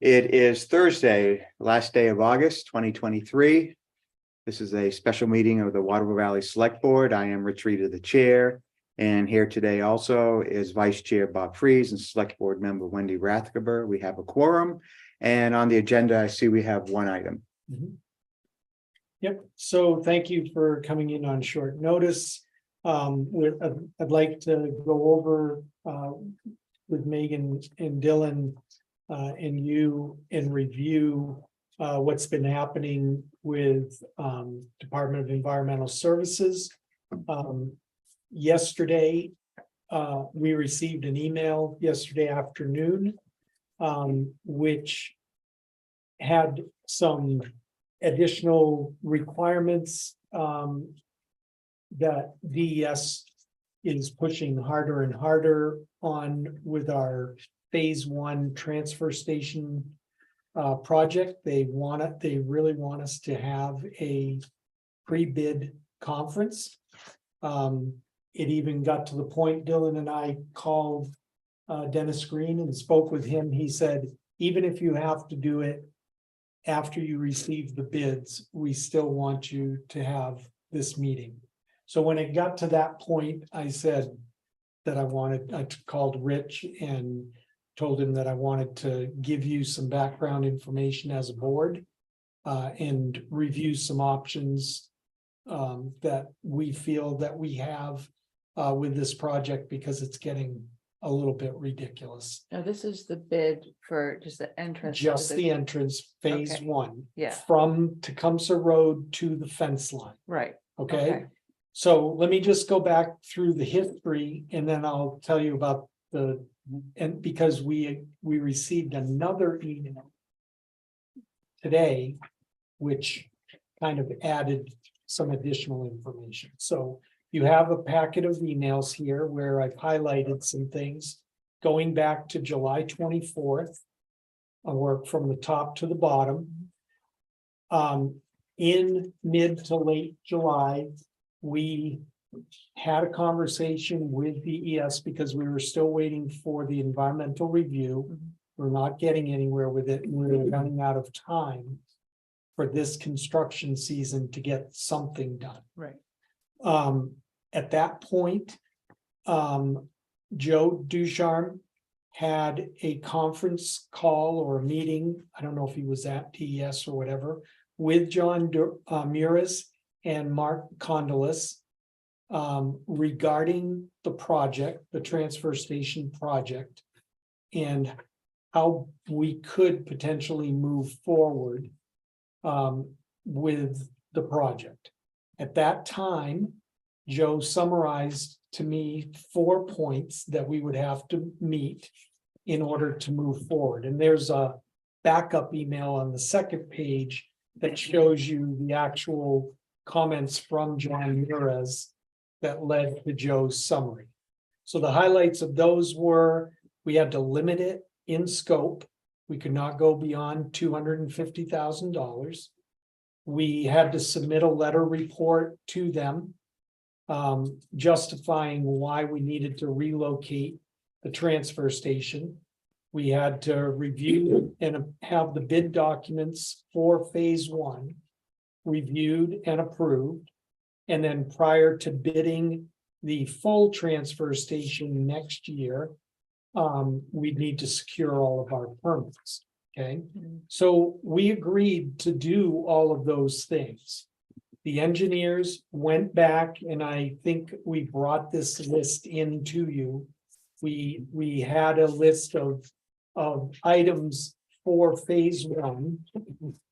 It is Thursday, last day of August 2023. This is a special meeting of the Waterville Valley Select Board. I am Rich Reeder, the chair, and here today also is Vice Chair Bob Freeze and Select Board Member Wendy Rathgeber. We have a quorum, and on the agenda, I see we have one item. Yep, so thank you for coming in on short notice. I'd like to go over with Megan and Dylan and you and review what's been happening with Department of Environmental Services. Yesterday, we received an email yesterday afternoon, which had some additional requirements that DES is pushing harder and harder on with our phase one transfer station project. They really want us to have a pre-bid conference. It even got to the point, Dylan and I called Dennis Green and spoke with him. He said, even if you have to do it after you receive the bids, we still want you to have this meeting. So when it got to that point, I said that I called Rich and told him that I wanted to give you some background information as a board and review some options that we feel that we have with this project, because it's getting a little bit ridiculous. Now, this is the bid for just the entrance. Just the entrance, phase Okay. one. Yeah. From Tecumseh Road to the fence line, Right. okay? So let me just go back through the history and then I'll tell you about and because we received another email today, which kind of added some additional information. So you have a packet of emails here where I've highlighted some things going back to July 24th. I work from the top to the bottom. In mid to late July, we had a conversation with DES because we were still waiting for the environmental review. We're not getting anywhere with it. We're running out of time for this construction season to get something done. Right. At that point, Joe Ducharme had a conference call or a meeting. I don't know if he was at DES or whatever, with John Muras and Mark Condolis regarding the project, the transfer station project, and how we could potentially move forward with the project. At that time, Joe summarized to me 4 points that we would have to meet in order to move forward. And there's a backup email on the second page that shows you the actual comments from John Muras that led to Joe's summary. So the highlights of those were, we had to limit it in scope. We could not go beyond $250,000. We had to submit a letter report to them justifying why we needed to relocate the transfer station. We had to review and have the bid documents for phase one reviewed and approved. And then prior to bidding the full transfer station next year, we'd need to secure all of our permits. Okay, so we agreed to do all of those things. The engineers went back, and I think we brought this list into you. We had a list of items for phase one.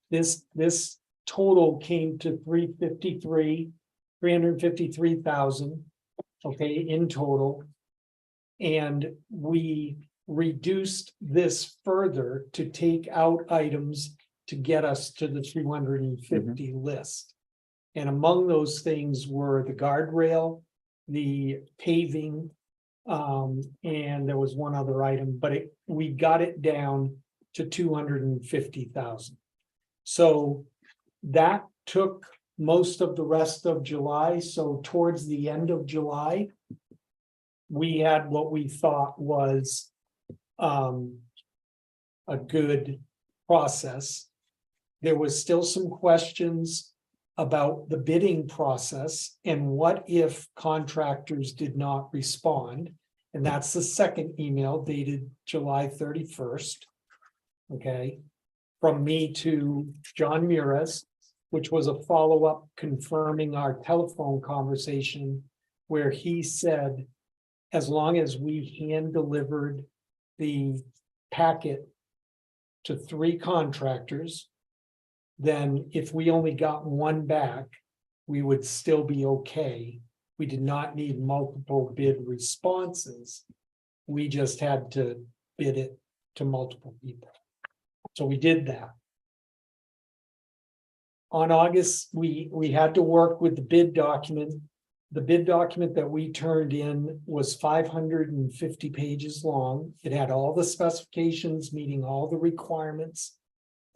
This total came to 353,000, okay, in total. And we reduced this further to take out items to get us to the 250 list. And among those things were the guardrail, the paving, and there was one other item, but we got it down to 250,000. So that took most of the rest of July. So towards the end of July, we had what we thought was a good process. There was still some questions about the bidding process and what if contractors did not respond. And that's the second email dated July 31st. Okay, from me to John Mures, which was a follow-up confirming our telephone conversation where he said, as long as we hand delivered the packet to 3 contractors, then if we only got one back, we would still be okay. We did not need multiple bid responses. We just had to bid it to multiple people. So we did that. On August, we had to work with the bid document. The bid document that we turned in was 550 pages long. It had all the specifications, meeting all the requirements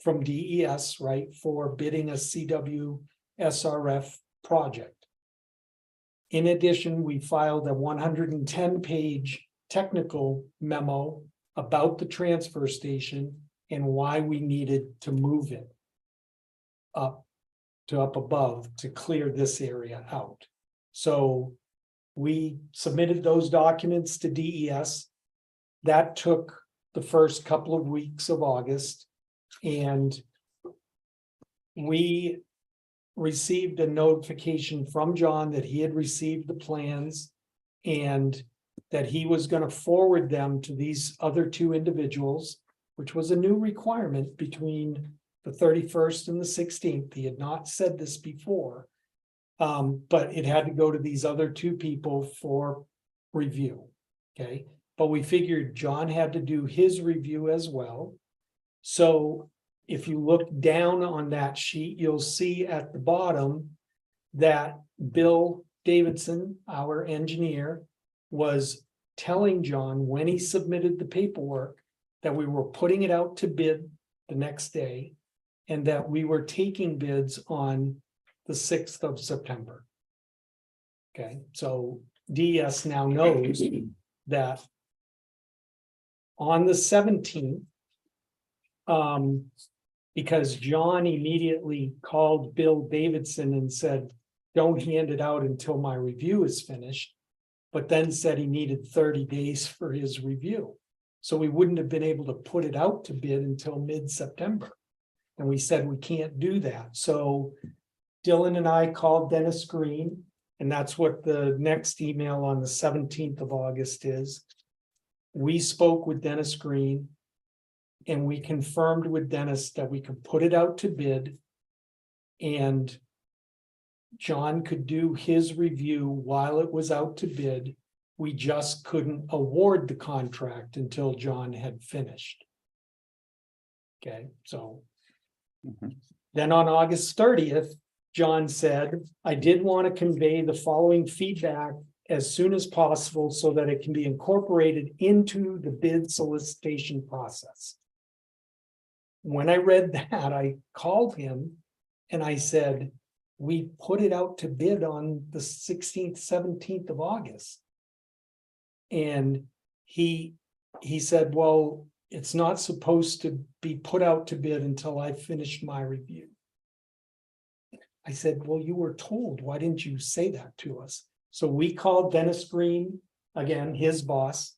from DES, right, for bidding a CW SRF project. In addition, we filed a 110-page technical memo about the transfer station and why we needed to move it up above to clear this area out. So we submitted those documents to DES. That took the first couple of weeks of August, and we received a notification from John that he had received the plans and that he was going to forward them to these other 2 individuals, which was a new requirement between the 31st and the 16th. He had not said this before, but it had to go to these other 2 people for review. Okay, but we figured John had to do his review as well. So if you look down on that sheet, you'll see at the bottom that Bill Davidson, our engineer, was telling John when he submitted the paperwork that we were putting it out to bid the next day and that we were taking bids on the 6th of September. Okay, so DES now knows that on the 17th, because John immediately called Bill Davidson and said, don't hand it out until my review is finished, but then said he needed 30 days for his review. So we wouldn't have been able to put it out to bid until mid-September. And we said, we can't do that. So Dylan and I called Dennis Green, and that's what the next email on the 17th of August is. We spoke with Dennis Green and we confirmed with Dennis that we could put it out to bid and John could do his review while it was out to bid. We just couldn't award the contract until John had finished. Okay, so then on August 30th, John said, I did want to convey the following feedback as soon as possible so that it can be incorporated into the bid solicitation process. When I read that, I called him and I said, we put it out to bid on the 16th, 17th of August. And he said, well, it's not supposed to be put out to bid until I finished my review. I said, well, you were told, why didn't you say that to us? So we called Dennis Green, again, his boss,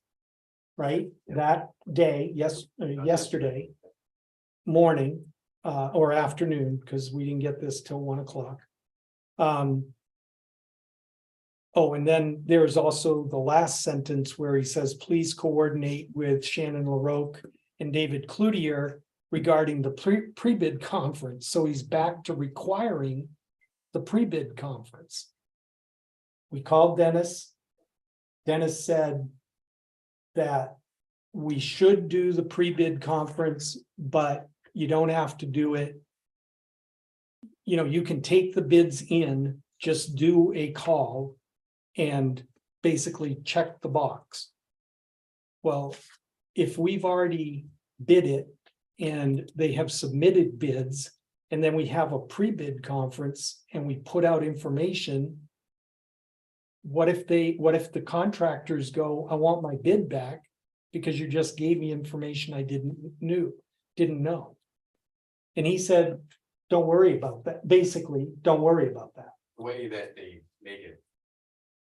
right? That day, yesterday morning or afternoon, because we didn't get this till 1 o'clock. Oh, and then there's also the last sentence where he says, please coordinate with Shannon LaRoque and David Cloutier regarding the pre-bid conference. So he's back to requiring the pre-bid conference. We called Dennis. Dennis said that we should do the pre-bid conference, but you don't have to do it. You know, you can take the bids in, just do a call and basically check the box. Well, if we've already bid it and they have submitted bids, and then we have a pre-bid conference and we put out information, what if the contractors go, I want my bid back because you just gave me information I didn't know? And he said, don't worry about that. Basically, don't worry about that. The way that they make it.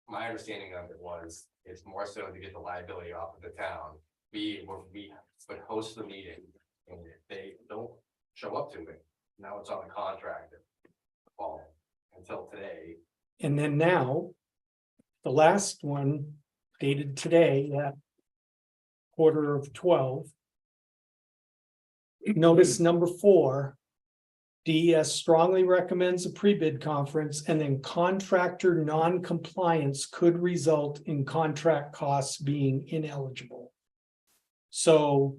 My understanding of it was, it's more so to get the liability off of the town. We would host the meeting, and if they don't show up to it, now it's on the contractor. Well, until today, And then now, the last one dated today at 11:45. Notice number 4. DES strongly recommends a pre-bid conference, and then contractor non-compliance could result in contract costs being ineligible. So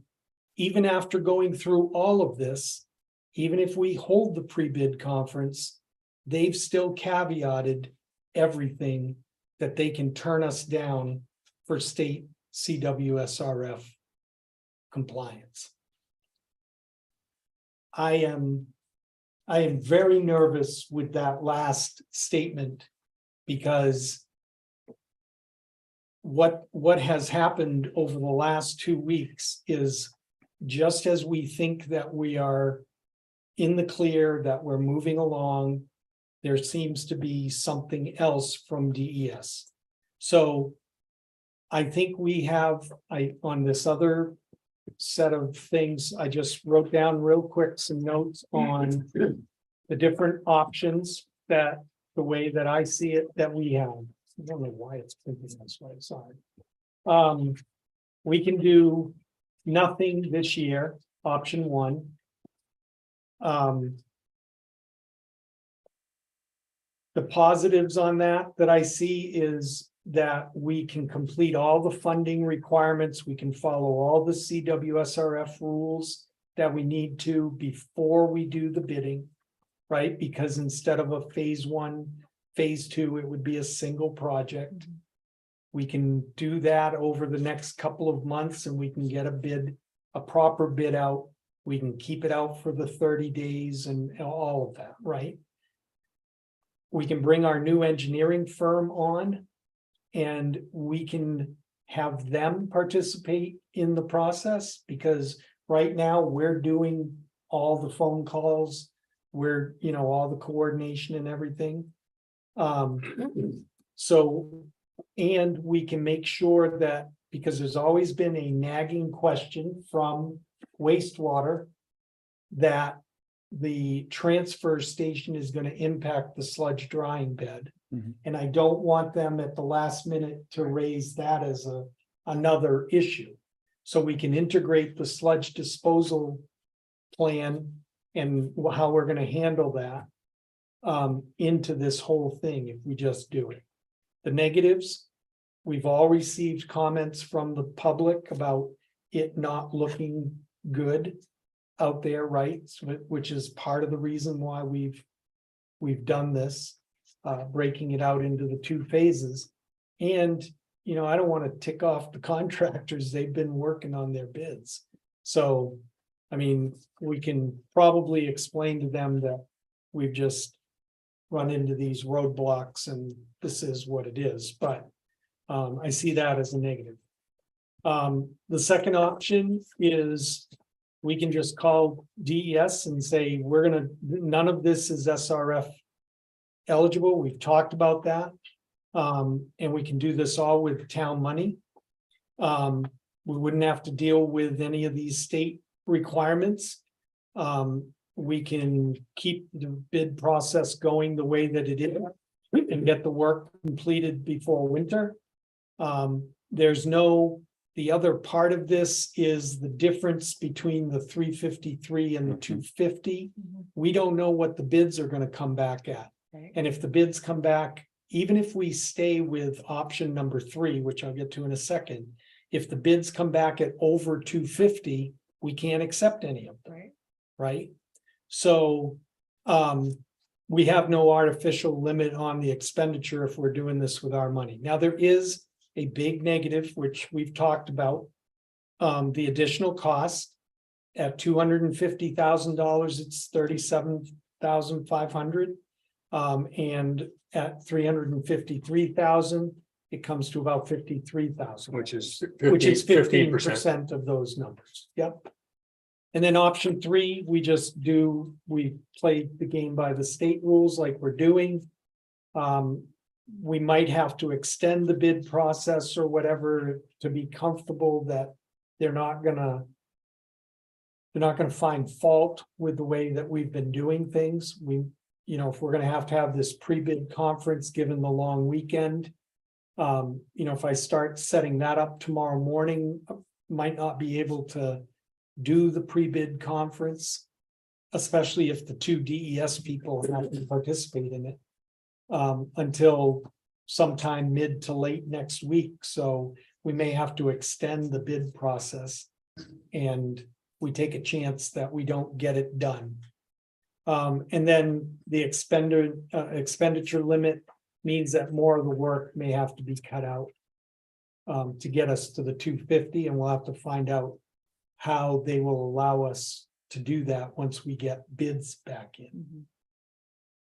even after going through all of this, even if we hold the pre-bid conference, they've still caveated everything that they can turn us down for state CWSRF compliance. I am very nervous with that last statement because what has happened over the last 2 weeks is just as we think that we are in the clear, that we're moving along, there seems to be something else from DES. So I think we have, on this other set of things, I just wrote down real quick some notes on the different options that, the way that I see it, that we have. I don't know why it's printing this way, sorry. We can do nothing this year, option 1. The positives on that I see is that we can complete all the funding requirements. We can follow all the CWSRF rules that we need to before we do the bidding, right? Because instead of a phase 1, phase 2, it would be a single project. We can do that over the next couple of months, and we can get a proper bid out. We can keep it out for the 30 days and all of that, right? We can bring our new engineering firm on, and we can have them participate in the process, because right now we're doing all the phone calls, we're, all the coordination and everything. So, and we can make sure that, because there's always been a nagging question from wastewater, that the transfer station is going to impact the sludge drying bed. Mhm. And I don't want them at the last minute to raise that as another issue. So we can integrate the sludge disposal plan and how we're going to handle that into this whole thing if we just do it. The negatives, we've all received comments from the public about it not looking good out there, right? Which is part of the reason why we've done this, breaking it out into the 2 phases. And, I don't want to tick off the contractors. They've been working on their bids. So, we can probably explain to them that we've just run into these roadblocks and this is what it is, but I see that as a negative. The second option is we can just call DES and say, none of this is SRF eligible. We've talked about that. And we can do this all with town money. We wouldn't have to deal with any of these state requirements. We can keep the bid process going the way that it is and get the work completed before winter. The other part of this is the difference between the 353 and the 250. We don't know what the bids are going to come back at. Right. And if the bids come back, even if we stay with option number 3, which I'll get to in a second, if the bids come back at over 250, we can't accept any of them. Right. Right? So we have no artificial limit on the expenditure if we're doing this with our money. Now, there is a big negative, which we've talked about, the additional cost. At $250,000, it's $37,500. And at $353,000, it comes to about $53,000. Which is 15% 15%. of those numbers. Yep. And then option 3, we play the game by the state rules like we're doing. We might have to extend the bid process or whatever to be comfortable that they're not gonna find fault with the way that we've been doing things. If we're gonna have to have this pre-bid conference, given the long weekend. If I start setting that up tomorrow morning, might not be able to do the pre-bid conference. Especially if the 2 DES people have to participate in it. Until sometime mid to late next week, so we may have to extend the bid process. And we take a chance that we don't get it done. And then the expenditure limit means that more of the work may have to be cut out. To get us to the 250, and we'll have to find out how they will allow us to do that once we get bids back in.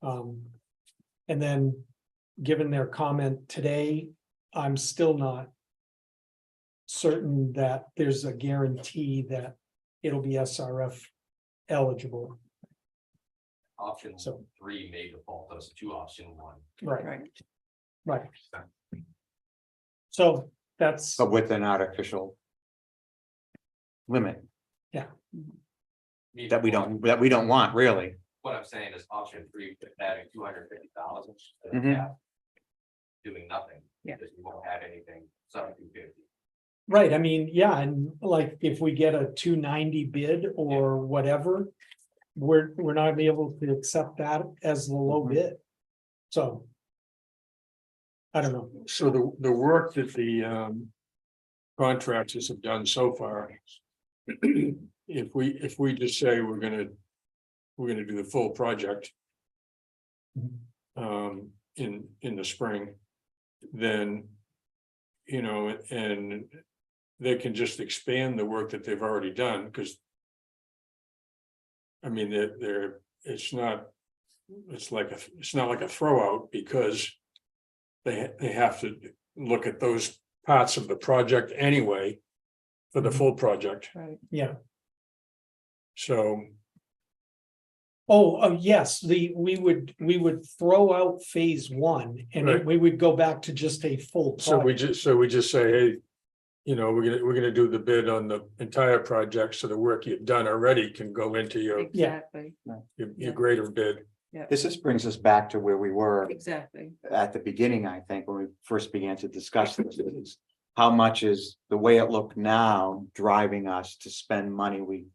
And then, given their comment today, I'm still not certain that there's a guarantee that it'll be SRF eligible. Option So- 3 may default us to option 1. Right, right. So that's, But with an artificial limit that we don't want, really. What I'm saying is option 3, adding 250,000. Mhm. Doing nothing. Yeah. Because we won't have anything, 250. right, I mean, yeah, and like if we get a 290 bid or whatever. We're not gonna be able to accept that as the low Mhm. bid. So. I don't know. So the work that the contractors have done so far. If we just say we're gonna do the full project. In the spring. Then. And they can just expand the work that they've already done, because. I mean, it's not like a throwout, because. They have to look at those parts of the project anyway. For the full project, Right. Yeah. so, Oh, yes, we would throw out phase 1 and Right. we would go back to just a full. so we project. just say, hey. We're gonna do the bid on the entire project, so the work you've done already can go into your Exactly, your greater bid. This just brings us back to where we were exactly. at the beginning, I think, when we first began to discuss this. Is how much is the way it looked now driving us to spend money we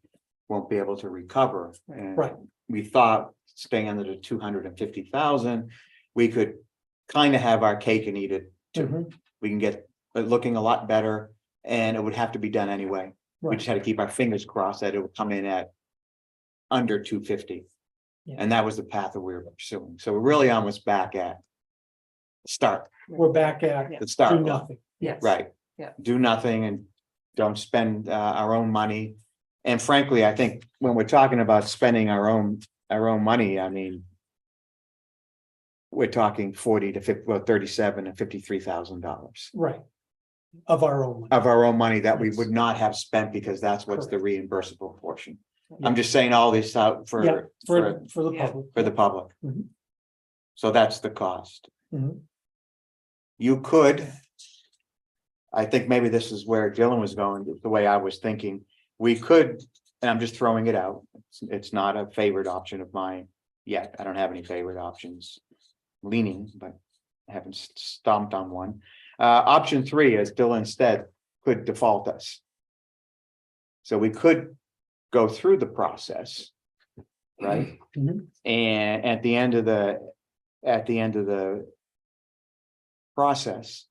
won't be able to recover? Right. And Right. we thought staying under the 250,000, we could kind of have our cake and eat it too. Mhm. We can get it looking a lot better, and it would have to be done anyway. We Right. just had to keep our fingers crossed that it would come in at under 250. Yeah. And that was the path that we were pursuing. So we're really almost back at start, We're back at Yeah. the start. do line. nothing. Yes. Right. Yeah. Do nothing and don't spend our own money. And frankly, I think when we're talking about spending our own money, I mean. We're talking 40 to 50, well, 37 and $53,000 Right. Of our own. money. of our own money that we Yes. would not have spent, because that's what's the Correct. reimbursable portion. Yeah. I'm just saying all this out Yeah, for for the Yeah. public. the public. Mhm. So that's the cost. Mhm. You could. I think maybe this is where Dylan was going, the way I was thinking. We could, and I'm just throwing it out. It's not a favorite option of mine yet. I don't have any favorite options. Leaning, but I haven't stomped on one. Option 3, as Dylan said, could default us. So we could go through the process. Right? Mhm. And at the end of the process,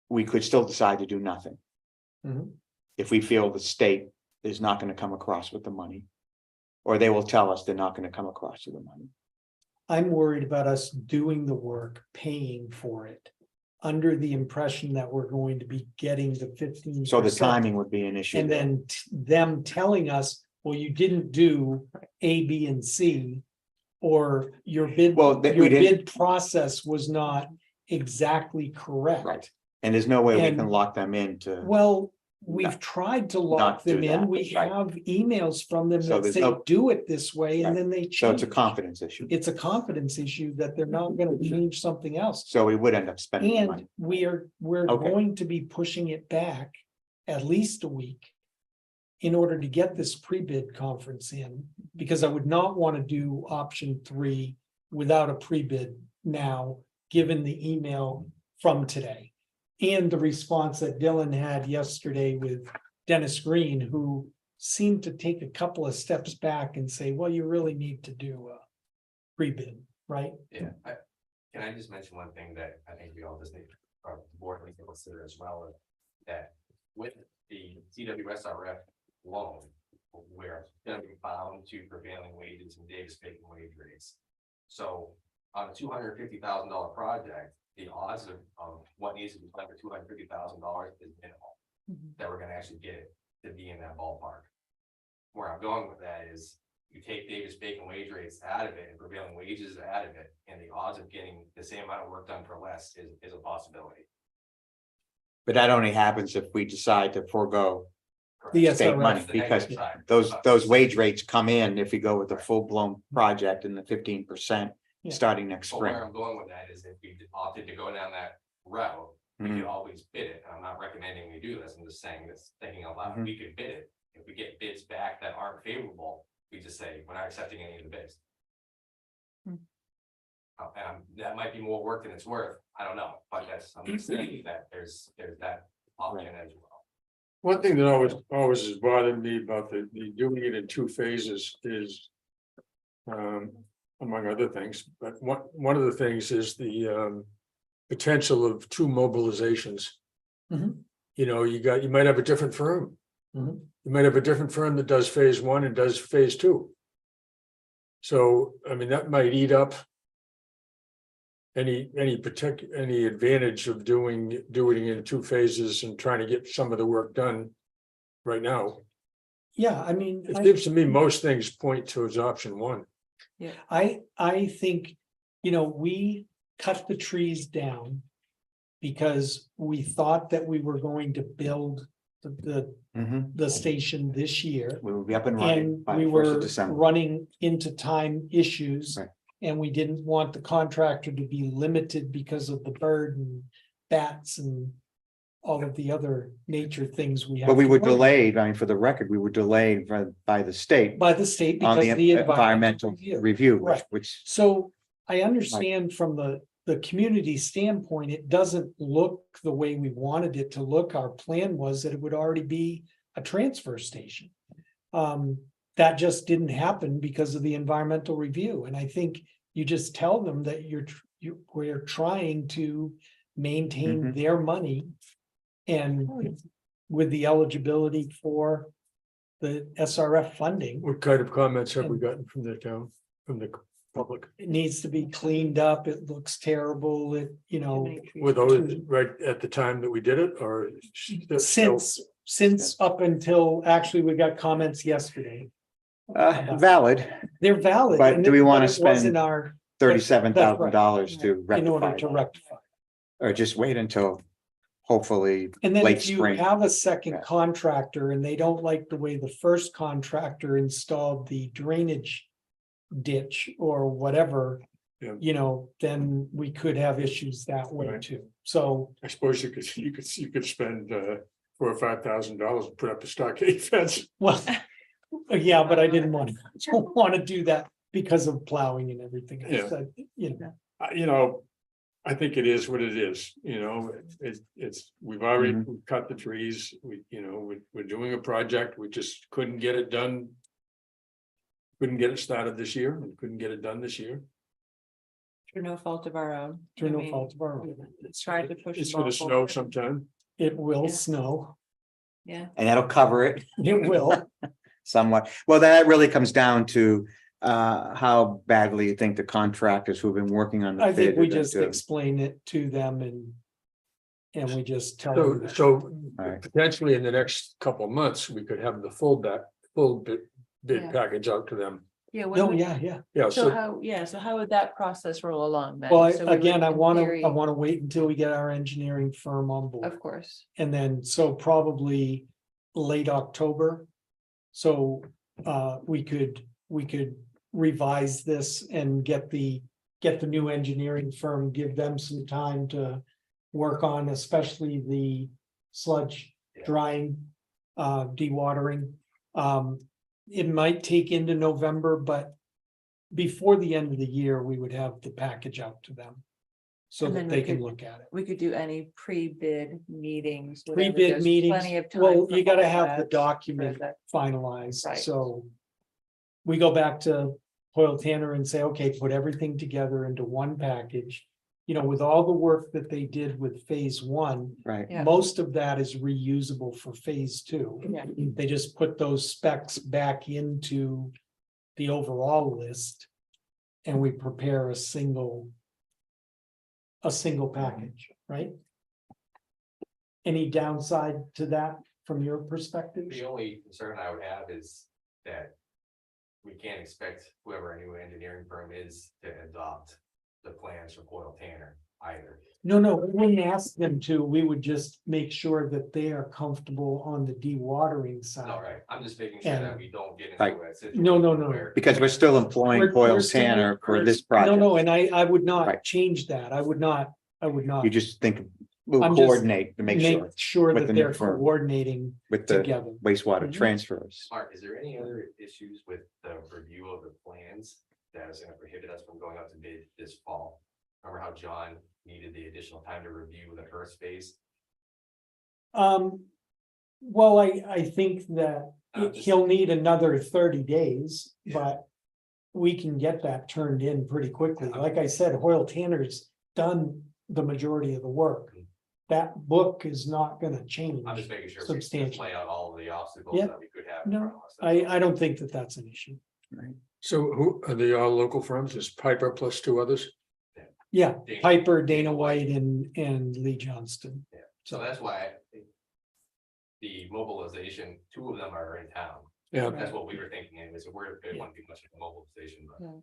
we could still decide to do nothing. Mhm. If we feel the state is not going to come across with the money, or they will tell us they're not going to come across with the money. I'm worried about us doing the work, paying for it. Under the impression that we're going to be getting the 15%. So the timing would be an issue. And there. then them telling us, well, you didn't do A, B, and C. Or your bid, Well, we your didn't- bid process was not exactly correct. Right. And there's no way we And- can lock them into. Well, we've tried to lock not do them in. that, We right. have emails from them So that there's say, no- do it this way, and Right. then they So it's a change. confidence issue. It's a confidence issue that they're not gonna change something else. So we would end up spending the money. And we're Okay. going to be pushing it back at least a week. In order to get this pre-bid conference in, because I would not want to do option 3 without a pre-bid now, given the email from today. And the response that Dylan had yesterday with Dennis Green, who seemed to take a couple of steps back and say, well, you really need to do a pre-bid, right? Yeah, can I just mention one thing that I think we all just need, or the board needs to consider as well, that with the CWSRF loan, we're gonna be bound to prevailing wages and Davis-Bacon wage rates. So on a $250,000 project, the odds of what needs to be done for $250,000 is minimal. That we're gonna actually get it to be in that ballpark. Where I'm going with that is, you take Davis-Bacon wage rates out of it and prevailing wages out of it, and the odds of getting the same amount of work done for less is a possibility. But that only happens if we decide to forego The state SRF. money, That's the because negative side. those wage rates come in if you go with a full-blown project and the 15% Yeah. starting next But spring. where I'm going with that is if we opted to go down that route, we Mhm. could always bid it, and I'm not recommending we do this, I'm just saying this, thinking out loud, Mhm. we could bid it. If we get bids back that aren't favorable, we just say, we're not accepting any of the bids. Hmm. That might be more work than it's worth, I don't know, but I'm just saying that there's that option as well. One thing that always has bothered me about the doing it in 2 phases is. Among other things, but one of the things is the potential of 2 mobilizations. Mhm. You know, you might have a different firm. Mhm. You might have a different firm that does phase 1 and does phase 2. So, I mean, that might eat up. Any advantage of doing it in 2 phases and trying to get some of the work done. Right now, Yeah, I mean. it seems to me most things point towards option 1. I think, we cut the trees down. Because we thought that we were going to build Mhm. the station this year. We will be up and running And by we the 1st were of December. running into time issues. Right. And we didn't want the contractor to be limited because of the bird and bats and. All of the other nature things we have. But we to were worry about. delayed, I mean, for the record, we were delayed by the state By the state on because the of the environmental review, Right. which, So I understand from the community standpoint, it doesn't look the way we wanted it to look. Our plan was that it would already be a transfer station. That just didn't happen because of the environmental review. And I think you just tell them that we're trying to maintain Mhm. their money. And with the eligibility for the SRF funding. What kind of comments have we gotten from the town, from the public? It needs to be cleaned up. It looks terrible. Were those right at the time that we did it, or? Since up until, actually, we got comments yesterday. valid, They're valid. But and do we it- wanna but it wasn't spend our, $37,000 to in order rectify to that, rectify. or just wait until hopefully And then late if you spring. have a second Yeah. contractor and they don't like the way the first contractor installed the drainage ditch or whatever, Yeah. then we could have issues that way Right. too. So, I suppose you could spend $4,000 or $5,000 and put up a stockade fence. well, yeah, but I didn't want to do that because of plowing and everything. I Yeah. said, I think it is what it is, we've already cut the trees, we're doing a project, we just couldn't get it done. Couldn't get it started this year and couldn't get it done this year. Through no fault of our own. through I no mean, fault of our own. Tried to push. It's the ball gonna snow forward. sometime. It will Yeah. snow. Yeah, And that'll cover it It will. somewhat. Well, that really comes down to how badly you think the contractors who've been working on the I think bid we are gonna just do. explain it to them and we just tell So, them. that- so Alright. potentially in the next couple of months, we could have the full bid Yeah. package out to them. yeah. No, yeah. Yeah, So so so how would that process roll along then? Well, So we would, again, I in want theory- to wait until we get our engineering firm on board. Of course, And then, so probably late October. So we could revise this and get the new engineering firm, give them some time to work on, especially the sludge drying, dewatering. It might take into November, but before the end of the year, we would have the package out to them. So And that then they we can could- look at it. We could do any pre-bid meetings. whatever, Pre-bid there's meetings, Plenty of time. well, for you gotta all have that, the for document that. finalized, Right. so. We go back to Hoyle Tanner and say, okay, put everything together into one package. You know, with all the work that they did with phase one, Right. Yeah. most of that is reusable for phase two. Yeah. They just put those specs back into the overall list. And we prepare a single package, right? Any downside to that from your perspective? The only concern I would have is that we can't expect whoever our new engineering firm is to adopt the plans from Hoyle Tanner either. No, we wouldn't ask them to, we would just make sure that they are comfortable on the dewatering All side. right, I'm just making sure that we don't get Right. into a situation. No. where- Because we're still employing We're Hoyle saying- Tanner for this No, project. and I would not Right. change that, I would not. You just think we'll I'm just coordinate to make sure that with the new they're firm. coordinating with the together. wastewater Mhm. transfers. Mark, is there any other issues with the review of the plans that is gonna prohibit us from going out to bid this fall? Remember how John needed the additional time to review the earth space? Well, I think that Just- he'll need another 30 days, Yeah. but we can get that turned in pretty quickly. Like I said, Hoyle Tanner's done the majority of the work. Mhm. That book is not gonna change. I'm just making sure we can Substantial. play out all of the obstacles Yeah. that we could have. in No, front of us. That's all. I don't think that that's an issue. So who are they all local firms? Is Piper plus two others? Yeah, Dana- Piper, Dana White and Lee Johnston. So that's why I think the mobilization, two of them are in town. Yeah, That's what we were thinking, and so we're, it wouldn't be much of a mobilization, but.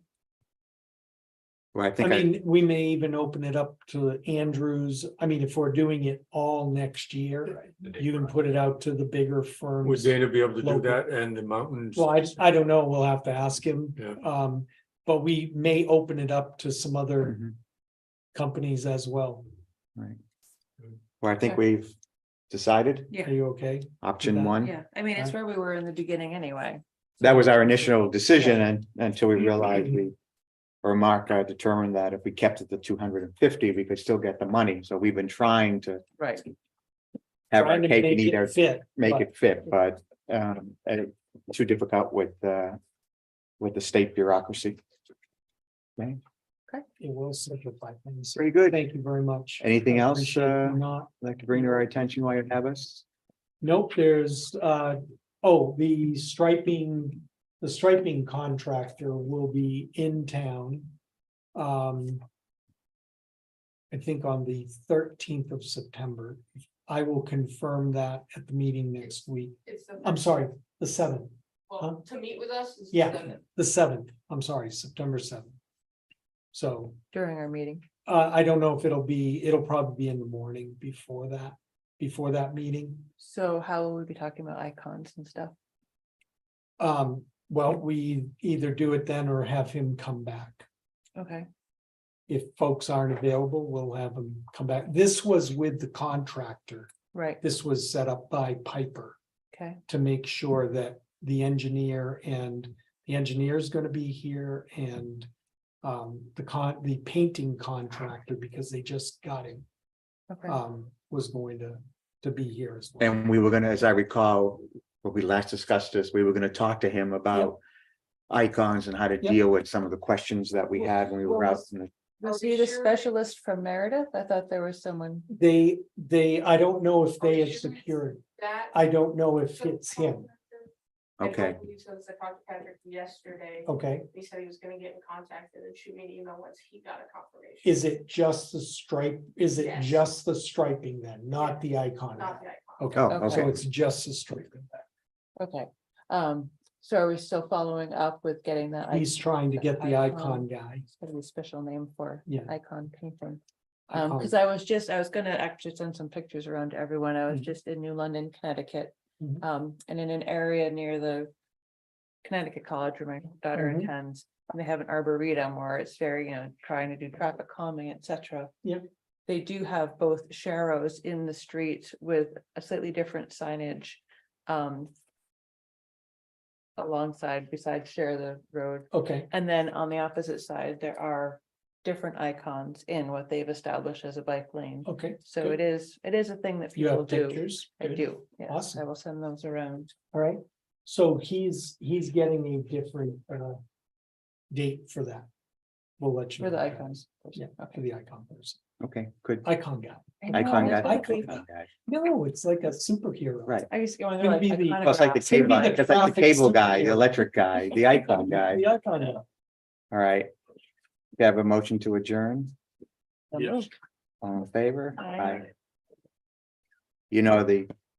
Well, I I think mean, we may even open it up to Andrews. I mean, if we're doing it all next year, the big you can project. put it out to the bigger would firms. Dana be able to do Local. that and the mountains? Well, I don't know, we'll have to ask him. Yeah. But we may open it up to some other Mhm. companies as well. Right. Well, I think Okay. we've decided Are Yeah, you okay? option that. one. yeah, I mean, it's Right. where we were in the beginning anyway. That was our initial decision and until we realized or Mark determined that if we kept it to 250, we could still get the money. So we've been trying to Right, have our Trying to cake and make eat it our, fit. make but it fit, but too difficult with the state bureaucracy. Okay, It will simplify things. very good. Thank you very much. Anything I else, appreciate you not. like to bring to our attention while you have us? Nope, there's, the striping contractor will be in town. I think on the 13th of September. I will confirm that at the meeting next week. It's the, I'm sorry, the 7th, well, to meet with us. is Yeah. the- the 7th, I'm sorry, September 7th. So, during our meeting. I don't know if it'll probably be in the morning before that meeting. So how will we be talking about icons and stuff? Well, we either do it then or have him come back. Okay, If folks aren't available, we'll have them come back. This was with the contractor. right, This was set up by Piper okay, to make sure that the engineer is gonna be here and the painting contractor, because they just got him, okay, was going to be here as well. And we were gonna, as I recall, when we last discussed this, we were gonna talk to him about icons and how to Yep. deal with some of the questions that we had when we were out in the was Are he we the sure? specialist from Meredith? I thought there was someone, They, I don't know if they Are have we sure it's secured, That. I don't know if it's him, Okay, So I talked to Patrick yesterday. okay? He said he was gonna get in contact and then shoot me an email once he got a confirmation. Is it just the stripe, is it Yes. just the striping then, not the icon? Not the icon. Okay, oh, Okay. so okay, it's just the striping. okay, so are we still following up with getting that? He's trying to get the icon guy. It's gotta be a special name for Yeah. icon painting. Icon. Cause I was gonna actually send some pictures around to everyone. I was Mhm. just in New London, Connecticut. Mhm. And in an area near the Connecticut College where my daughter Mhm. attends, they have an arboretum where it's very, trying to do traffic calming, etc. Yep. They do have both sharrows in the street with a slightly different signage. Alongside, besides share the road. Okay, And then on the opposite side, there are different icons in what they've established as a bike lane. okay. So good. it is a thing that You people have do. pictures? I Good. do, yes, I Awesome. will send those around. All right, so he's getting a different date for that. We'll let you. For the know. icons. Yeah, for Okay. the icon person, Okay, good. icon guy. Icon guy. Icon Icon guy. No, it's like a superhero. Right. I used to go on Gonna like. be the- iconograph. Well, it's like the It's gonna be cable, the it's like the traffic cable guy, the superhero. electric guy, the icon guy. The icon guy. All right. You have a motion to adjourn? So Yes. moved. All in favor? Aye. You know, the